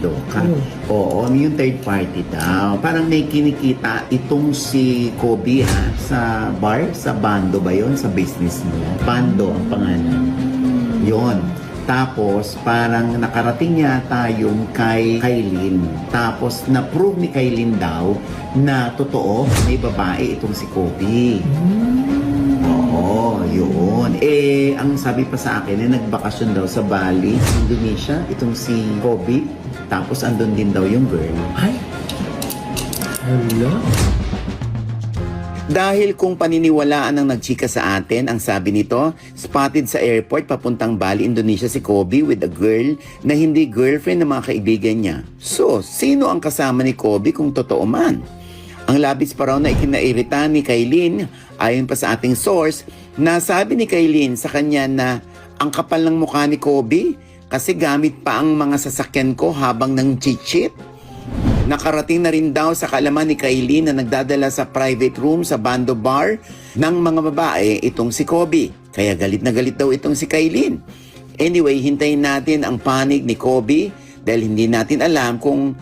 bando. Oo, yung third party daw. Parang may kinikita itong si Kobe sa bar, sa bando ba yon, sa business niya. Bando ang pangalan. Yon. Tapos, parang nakarating yata yung kay Kailin. Tapos, na-prove ni Kailin daw na totoo, may babae itong si Kobe. Oo, yun. Ang sabi pa sa akin, nagbakasyon daw sa Bali, Indonesia, itong si Kobe. Tapos, andun din daw yung girl. Ay! Hala? Dahil kung paniniwalaan ang nagchika sa atin, ang sabi nito, spotted sa airport papuntang Bali, Indonesia si Kobe with a girl na hindi girlfriend ng mga kaibigan niya. So, sino ang kasama ni Kobe kung totoo man? Ang labis pa raw na ikinairita ni Kailin, ayon pa sa ating source, na sabi ni Kailin sa kanya na ang kapal ng mukha ni Kobe kasi gamit pa ang mga sasakyan ko habang nang cheat. Nakarating na rin daw sa kaalaman ni Kailin na nagdadala sa private room sa bando bar ng mga babae itong si Kobe. Kaya galit na galit daw itong si Kailin. Anyway, hintayin natin ang panig ni Kobe dahil hindi natin alam kung